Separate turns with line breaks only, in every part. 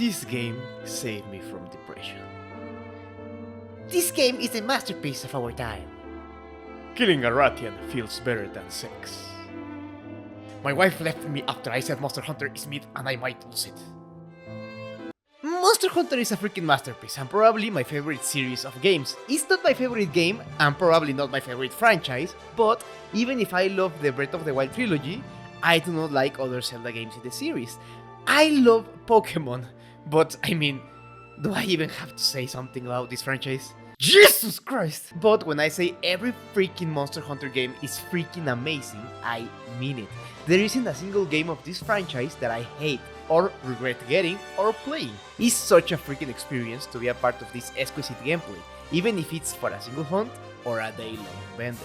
This game saved me from depression.
This game is a masterpiece of our time.
Killing a Rathian feels better than sex. My wife left me after I said Monster Hunter is mid and I might lose it.
Monster Hunter is a freaking masterpiece and probably my favorite series of games. It's not my favorite game and probably not my favorite franchise, but even if I love the Breath of the Wild trilogy, I do not like other Zelda games in the series. I love Pokemon, but I mean, do I even have to say something about this franchise? Jesus Christ! But when I say every freaking Monster Hunter game is freaking amazing, I mean it. There isn't a single game of this franchise that I hate, or regret getting, or playing. It's such a freaking experience to be a part of this exquisite gameplay, even if it's for a single hunt or a day-long bender.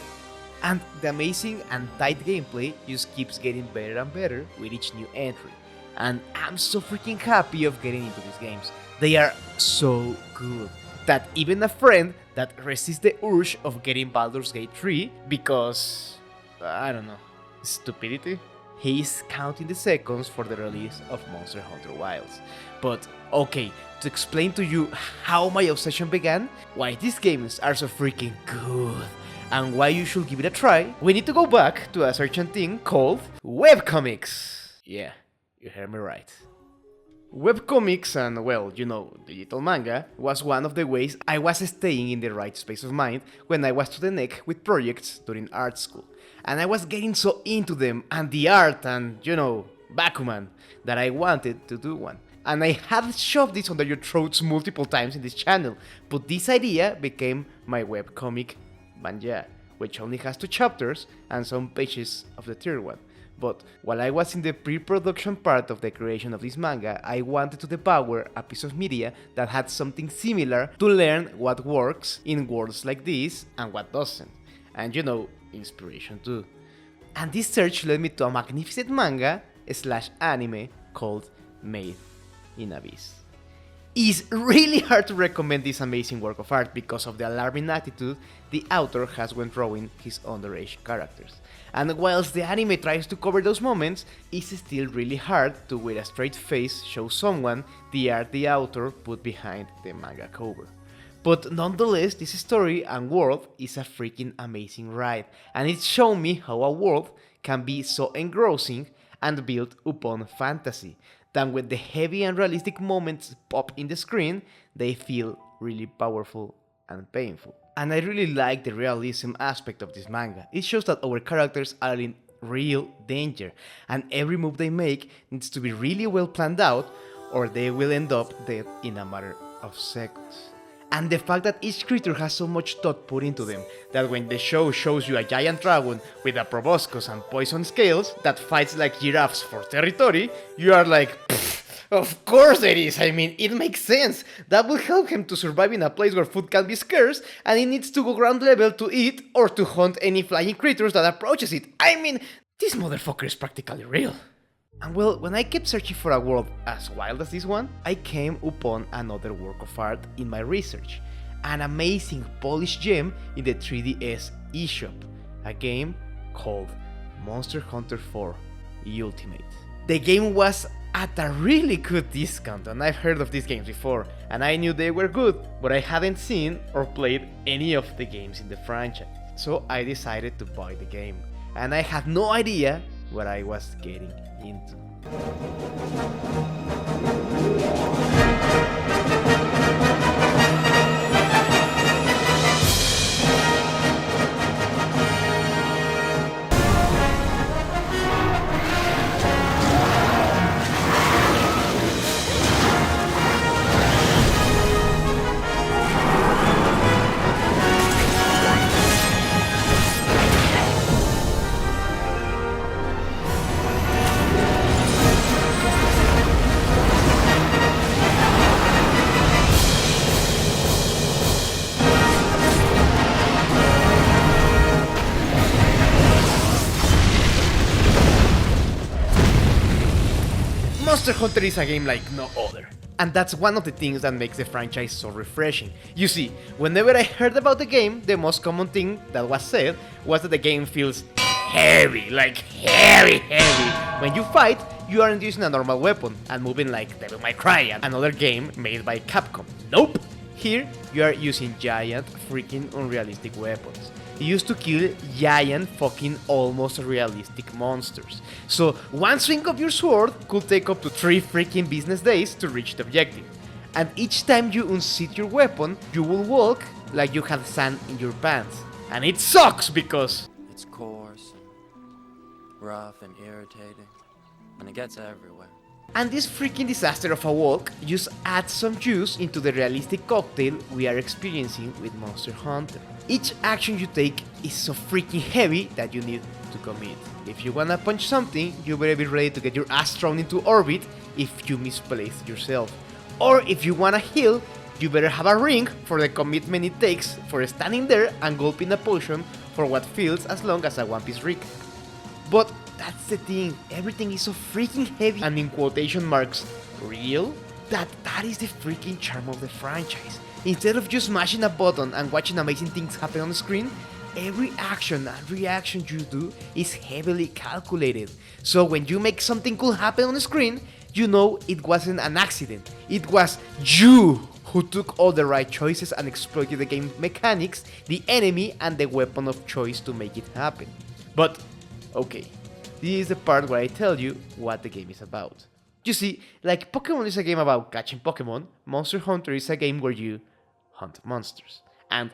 And the amazing and tight gameplay just keeps getting better and better with each new entry. And I'm so freaking happy of getting into these games. They are so good that even a friend that resists the urge of getting Baldur's Gate 3 because, I don't know, stupidity, he's counting the seconds for the release of Monster Hunter Wilds. But okay, to explain to you how my obsession began, why these games are so freaking good, and why you should give it a try, we need to go back to a certain thing called webcomics. Yeah, you heard me right. Webcomics and, well, you know, digital manga was one of the ways I was staying in the right space of mind when I was to the neck with projects during art school. And I was getting so into them and the art and, you know, Bakuman, that I wanted to do one. And I have shoved this under your throats multiple times in this channel, but this idea became my webcomic manga, which only has 2 chapters and some pages of the third one. But while I was in the pre-production part of the creation of this manga, I wanted to devour a piece of media that had something similar to learn what works in worlds like this and what doesn't. And you know, inspiration too. And this search led me to a magnificent manga / anime called Made in Abyss. It's really hard to recommend this amazing work of art because of the alarming attitude the author has when drawing his underage characters. And whilst the anime tries to cover those moments, it's still really hard to with a straight face show someone the art the author put behind the manga cover. But nonetheless, this story and world is a freaking amazing ride, and it's shown me how a world can be so engrossing and built upon fantasy that when the heavy and realistic moments pop in the screen, they feel really powerful and painful. And I really like the realism aspect of this manga. It shows that our characters are in real danger, and every move they make needs to be really well planned out, or they will end up dead in a matter of seconds. And the fact that each creature has so much thought put into them, that when the show shows you a giant dragon with a proboscis and poison scales that fights like giraffes for territory, you are like, of course it is, I mean, it makes sense. That will help him to survive in a place where food can be scarce, and he needs to go ground level to eat or to hunt any flying creatures that approaches it. I mean, this motherfucker is practically real. And well, when I kept searching for a world as wild as this one, I came upon another work of art in my research. An amazing polished gem in the 3DS eShop, a game called Monster Hunter 4 Ultimate. The game was at a really good discount, and I've heard of these games before, and I knew they were good, but I hadn't seen or played any of the games in the franchise. So I decided to buy the game, and I had no idea what I was getting into. Monster Hunter is a game like no other. And that's one of the things that makes the franchise so refreshing. You see, whenever I heard about the game, the most common thing that was said was that the game feels heavy, like heavy. When you fight, you aren't using a normal weapon and moving like Devil May Cry, another game made by Capcom. Nope! Here, you are using giant freaking unrealistic weapons. Used to kill giant fucking almost realistic monsters. So one swing of your sword could take up to 3 freaking business days to reach the objective. And each time you unseat your weapon, you will walk like you have sand in your pants. And it sucks because
it's coarse and rough and irritating, and it gets everywhere.
And this freaking disaster of a walk just adds some juice into the realistic cocktail we are experiencing with Monster Hunter. Each action you take is so freaking heavy that you need to commit. If you wanna punch something, you better be ready to get your ass thrown into orbit if you misplace yourself. Or if you wanna heal, you better have a ring for the commitment it takes for standing there and gulping a potion for what feels as long as a One Piece recap. But that's the thing, everything is so freaking heavy and in quotation marks, real? That is the freaking charm of the franchise. Instead of just mashing a button and watching amazing things happen on the screen, every action and reaction you do is heavily calculated. So when you make something cool happen on the screen, you know it wasn't an accident. It was you who took all the right choices and exploited the game mechanics, the enemy, and the weapon of choice to make it happen. But, okay, this is the part where I tell you what the game is about. You see, like Pokemon is a game about catching Pokemon, Monster Hunter is a game where you hunt monsters. And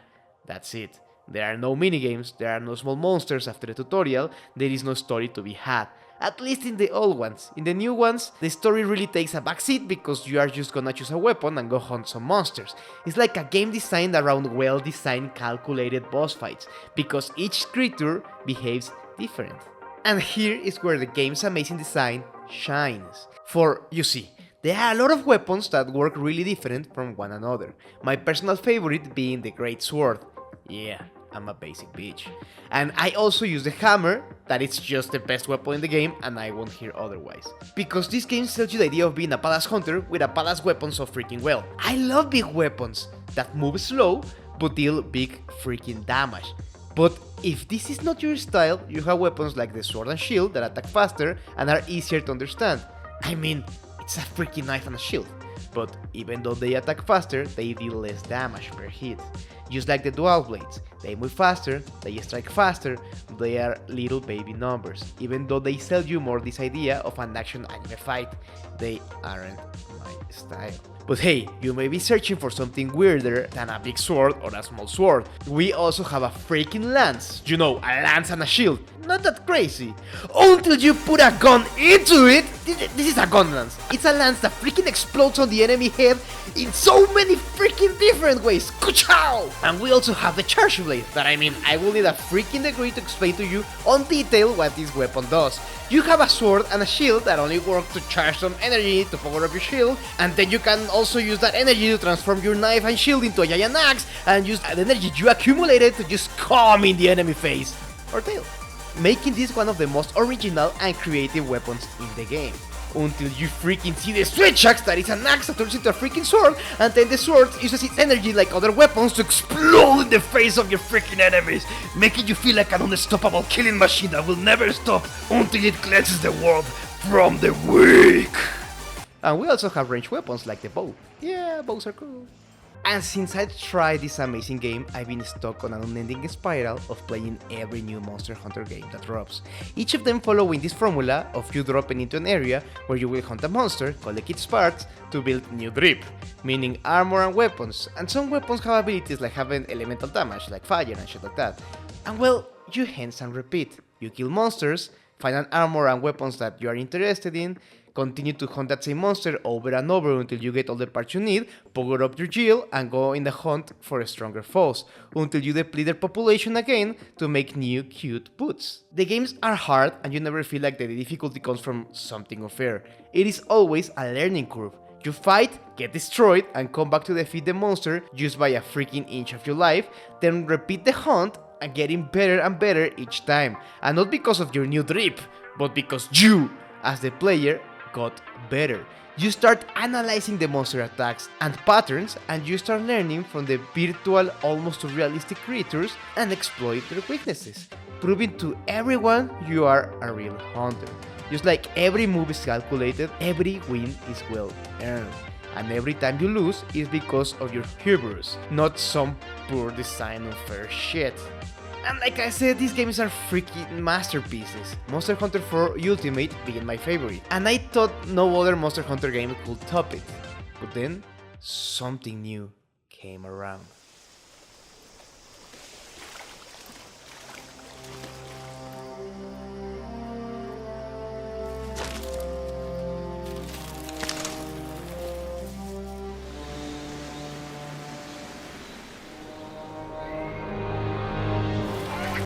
that's it. There are no minigames, there are no small monsters after the tutorial, there is no story to be had. At least in the old ones. In the new ones, the story really takes a backseat because you are just gonna choose a weapon and go hunt some monsters. It's like a game designed around well-designed, calculated boss fights, because each creature behaves different. And here is where the game's amazing design shines. For, you see, there are a lot of weapons that work really different from one another. My personal favorite being the Great Sword. Yeah, I'm a basic bitch. And I also use the hammer, that it's just the best weapon in the game and I won't hear otherwise. Because this game sells you the idea of being a badass hunter with a badass weapon so freaking well. I love big weapons that move slow but deal big freaking damage. But if this is not your style, you have weapons like the sword and shield that attack faster and are easier to understand. I mean, it's a freaking knife and a shield. But even though they attack faster, they deal less damage per hit. Just like the dual blades, they move faster, they strike faster, they are little baby numbers. Even though they sell you more this idea of an action anime fight, they aren't my style. But hey, you may be searching for something weirder than a big sword or a small sword. We also have a freaking lance. You know, a lance and a shield. Not that crazy. Until you put a gun into it. This is a gun lance. It's a lance that freaking explodes on the enemy head in so many freaking different ways. Kuchow! And we also have the charge blade. That I will need a freaking degree to explain to you on detail what this weapon does. You have a sword and a shield that only work to charge some energy to power up your shield, and then you can also use that energy to transform your knife and shield into a giant axe and use the energy you accumulated to just come in the enemy face or tail, making this one of the most original and creative weapons in the game. Until you freaking see the switch axe that is an axe that turns into a freaking sword, and then the sword uses its energy like other weapons to explode in the face of your freaking enemies, making you feel like an unstoppable killing machine that will never stop until it cleanses the world from the weak. And we also have ranged weapons like the bow. Yeah, bows are cool. And since I tried this amazing game, I've been stuck on an unending spiral of playing every new Monster Hunter game that drops. Each of them following this formula of you dropping into an area where you will hunt a monster, collect its parts to build new drip, meaning armor and weapons, and some weapons have abilities like having elemental damage like fire and shit like that. And well, you rinse and repeat. You kill monsters, find an armor and weapons that you are interested in, continue to hunt that same monster over and over until you get all the parts you need, power up your shield, and go in the hunt for stronger foes, until you deplete their population again to make new cute boots. The games are hard and you never feel like the difficulty comes from something unfair. It is always a learning curve. You fight, get destroyed, and come back to defeat the monster just by a freaking inch of your life, then repeat the hunt and getting better and better each time. And not because of your new drip, but because you, as the player, got better. You start analyzing the monster attacks and patterns, and you start learning from the virtual, almost realistic creatures and exploit their weaknesses, proving to everyone you are a real hunter. Just like every move is calculated, every win is well earned. And every time you lose is because of your hubris, not some poor design of fair shit. And like I said, these games are freaking masterpieces. Monster Hunter 4 Ultimate being my favorite, and I thought no other Monster Hunter game could top it. But then, something new came around.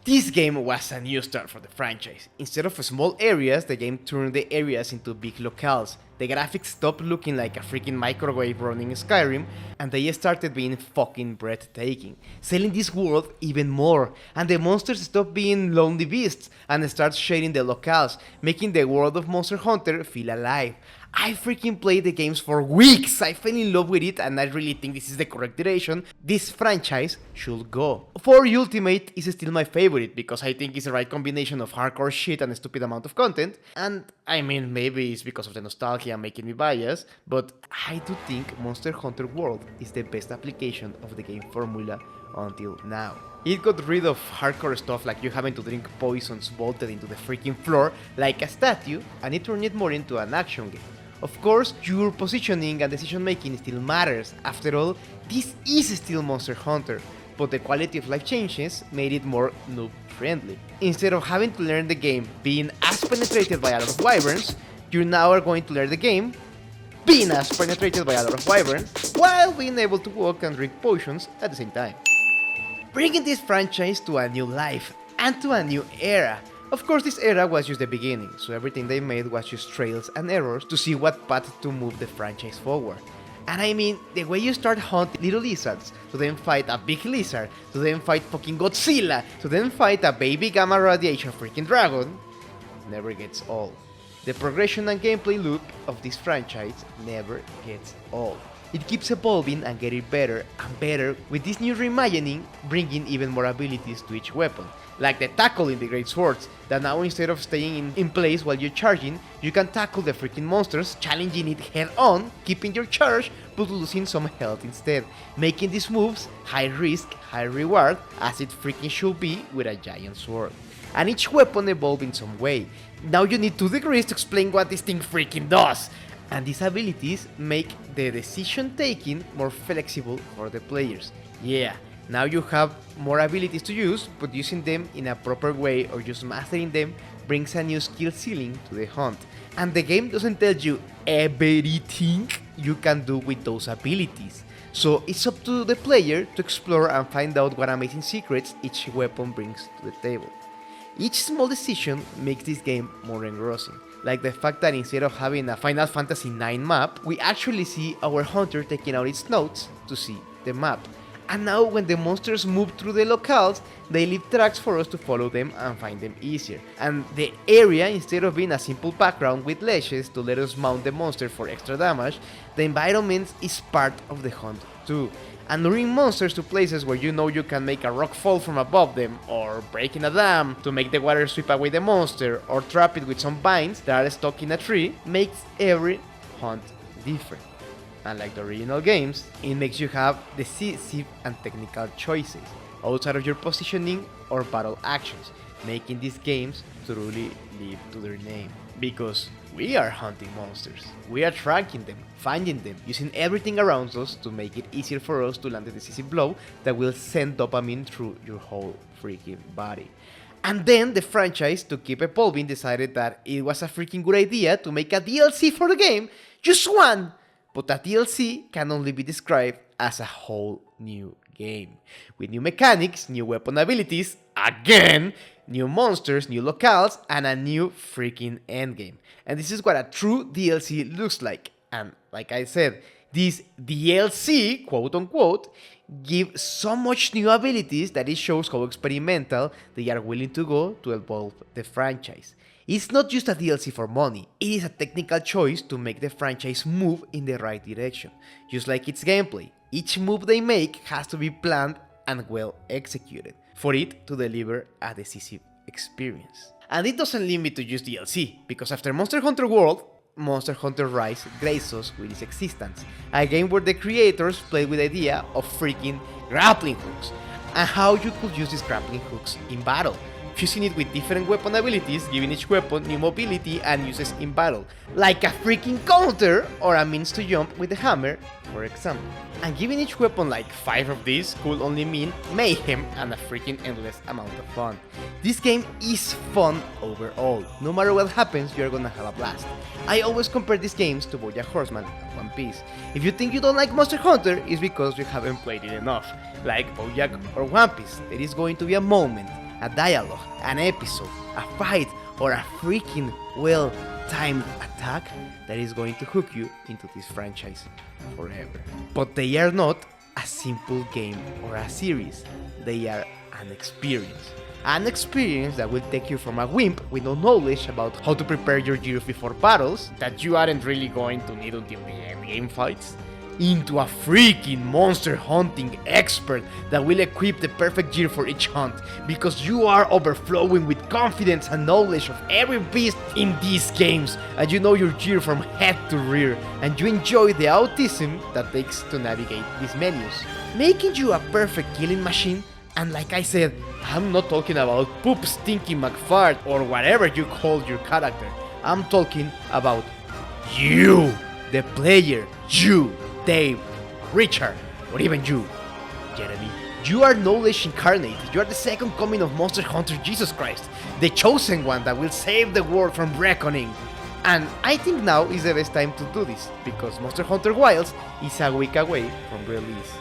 This game was a new start for the franchise. Instead of small areas, the game turned the areas into big locales. The graphics stopped looking like a freaking microwave running Skyrim, and they started being fucking breathtaking, selling this world even more, and the monsters stopped being lonely beasts and start sharing the locales, making the world of Monster Hunter feel alive. I freaking played the games for weeks, I fell in love with it, and I really think this is the correct direction this franchise should go. 4 Ultimate is still my favorite, because I think it's the right combination of hardcore shit and a stupid amount of content, and I mean, maybe it's because of the nostalgia making me biased, but I do think Monster Hunter World is the best application of the game formula until now. It got rid of hardcore stuff like you having to drink poisons bolted into the freaking floor like a statue, and it turned it more into an action game. Of course, your positioning and decision making still matters. After all, this is still Monster Hunter, but the quality of life changes made it more noob friendly. Instead of having to learn the game being as penetrated by a lot of wyverns, you now are going to learn the game being as penetrated by a lot of wyverns while being able to walk and drink potions at the same time. Bringing this franchise to a new life and to a new era. Of course, this era was just the beginning, so everything they made was just trails and errors to see what path to move the franchise forward. And I mean, the way you start hunting little lizards, to then fight a big lizard, to then fight fucking Godzilla, to then fight a baby gamma radiation freaking dragon, never gets old. The progression and gameplay loop of this franchise never gets old. It keeps evolving and getting better and better, with this new reimagining bringing even more abilities to each weapon, like the tackle in the Great Swords, that now instead of staying in place while you're charging, you can tackle the freaking monsters, challenging it head on, keeping your charge, but losing some health instead, making these moves high risk, high reward, as it freaking should be with a giant sword. And each weapon evolves in some way. Now you need 2 degrees to explain what this thing freaking does. And these abilities make the decision taking more flexible for the players. Yeah, now you have more abilities to use, but using them in a proper way or just mastering them brings a new skill ceiling to the hunt. And the game doesn't tell you everything you can do with those abilities. So it's up to the player to explore and find out what amazing secrets each weapon brings to the table. Each small decision makes this game more engrossing, like the fact that instead of having a Final Fantasy IX map, we actually see our hunter taking out its notes to see the map. And now when the monsters move through the locales, they leave tracks for us to follow them and find them easier. And the area, instead of being a simple background with ledges to let us mount the monster for extra damage, the environment is part of the hunt too. And luring monsters to places where you know you can make a rock fall from above them, or breaking a dam to make the water sweep away the monster, or trap it with some vines that are stuck in a tree, makes every hunt different. Unlike the original games, it makes you have decisive and technical choices outside of your positioning or battle actions, making these games truly live to their name. Because we are hunting monsters, we are tracking them, finding them, using everything around us to make it easier for us to land a decisive blow that will send dopamine through your whole freaking body. And then the franchise, to keep evolving, decided that it was a freaking good idea to make a DLC for the game, just one! But a DLC can only be described as a whole new game, with new mechanics, new weapon abilities, again, new monsters, new locales, and a new freaking endgame. And this is what a true DLC looks like. And like I said, this DLC, quote unquote, give so much new abilities that it shows how experimental they are willing to go to evolve the franchise. It's not just a DLC for money, it is a technical choice to make the franchise move in the right direction. Just like its gameplay, each move they make has to be planned and well executed for it to deliver a decisive experience. And it doesn't limit to just DLC, because after Monster Hunter World, Monster Hunter Rise graced us with its existence, a game where the creators played with the idea of freaking grappling hooks, and how you could use these grappling hooks in battle, fusing it with different weapon abilities, giving each weapon new mobility and uses in battle, like a freaking counter or a means to jump with the hammer, for example. And giving each weapon like 5 of these could only mean mayhem and a freaking endless amount of fun. This game is fun overall. No matter what happens, you're gonna have a blast. I always compare these games to BoJack Horseman and One Piece. If you think you don't like Monster Hunter, it's because you haven't played it enough. Like BoJack or One Piece, there is going to be a moment, a dialogue, an episode, a fight, or a freaking well-timed attack that is going to hook you into this franchise forever. But they are not a simple game or a series, they are an experience. An experience that will take you from a wimp with no knowledge about how to prepare your gear before battles, that you aren't really going to need until the end game fights, into a freaking monster hunting expert that will equip the perfect gear for each hunt, because you are overflowing with confidence and knowledge of every beast in these games, and you know your gear from head to rear, and you enjoy the autism that takes to navigate these menus, making you a perfect killing machine. And like I said, I'm not talking about poop stinky McFart or whatever you call your character. I'm talking about you, the player, you, Dave, Richard, or even you, Jeremy. You are knowledge incarnate. You are the second coming of Monster Hunter Jesus Christ, the chosen one that will save the world from reckoning. And I think now is the best time to do this, because Monster Hunter Wilds is a week away from release.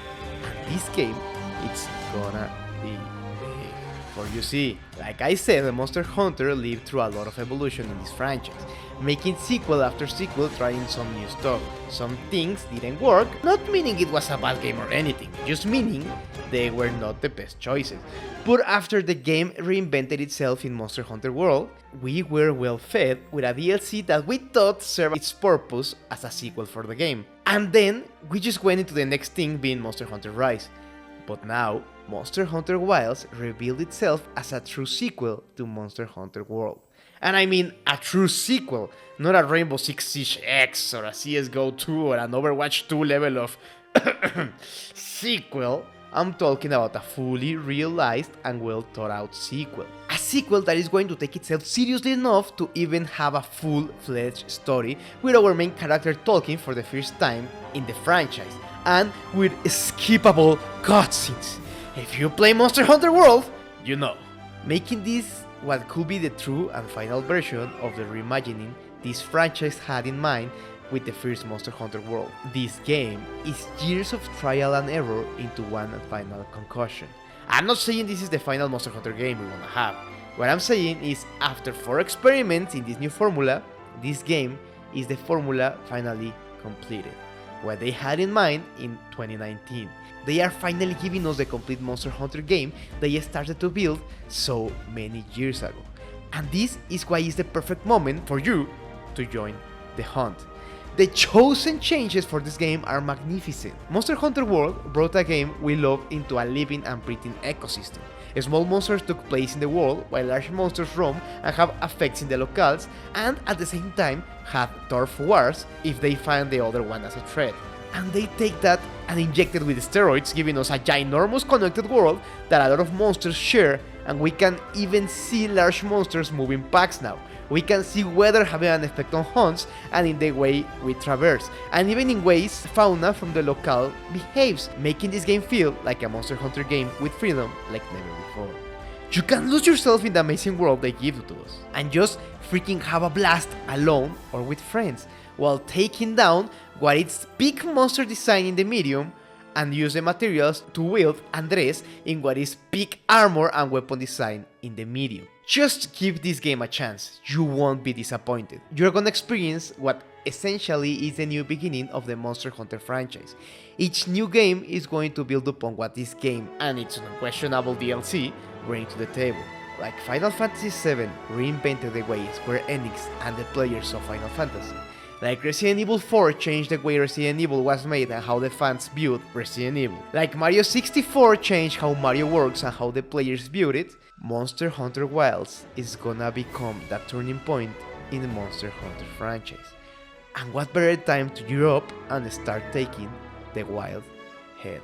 And this game, it's gonna be big. For you see, like I said, Monster Hunter lived through a lot of evolution in this franchise, making sequel after sequel, trying some new stuff. Some things didn't work, not meaning it was a bad game or anything, just meaning they were not the best choices. But after the game reinvented itself in Monster Hunter World, we were well fed with a DLC that we thought served its purpose as a sequel for the game. And then we just went into the next thing, being Monster Hunter Rise. But now, Monster Hunter Wilds revealed itself as a true sequel to Monster Hunter World. And I mean a true sequel, not a Rainbow Six Siege X or a CSGO 2 or an Overwatch 2 level of sequel. I'm talking about a fully realized and well thought out sequel. A sequel that is going to take itself seriously enough to even have a full-fledged story with our main character talking for the first time in the franchise, and with skippable cutscenes. If you play Monster Hunter World, you know. Making this what could be the true and final version of the reimagining this franchise had in mind with the first Monster Hunter World. This game is years of trial and error into one final conclusion. I'm not saying this is the final Monster Hunter game we wanna have. What I'm saying is, after 4 experiments in this new formula, this game is the formula finally completed. What they had in mind in 2019. They are finally giving us the complete Monster Hunter game they started to build so many years ago. And this is why it's the perfect moment for you to join the hunt. The chosen changes for this game are magnificent. Monster Hunter World brought a game we love into a living and breathing ecosystem. Small monsters took place in the world, while large monsters roam and have effects in the locales, and at the same time have turf wars if they find the other one as a threat. And they take that and inject it with steroids, giving us a ginormous connected world that a lot of monsters share, and we can even see large monsters moving packs now. We can see weather having an effect on hunts and in the way we traverse, and even in ways fauna from the locale behaves, making this game feel like a Monster Hunter game with freedom like never before. You can lose yourself in the amazing world they give to us, and just freaking have a blast alone or with friends, while taking down what is peak monster design in the medium, and use the materials to wield and dress in what is peak armor and weapon design in the medium. Just give this game a chance, you won't be disappointed. You're gonna experience what essentially is the new beginning of the Monster Hunter franchise. Each new game is going to build upon what this game and its unquestionable DLC bring to the table. Like Final Fantasy VII reinvented the way Square Enix and the players of Final Fantasy. Like Resident Evil 4 changed the way Resident Evil was made and how the fans viewed Resident Evil. Like Mario 64 changed how Mario works and how the players viewed it, Monster Hunter Wilds is gonna become that turning point in the Monster Hunter franchise. And what better time to gear up and start taking the wild head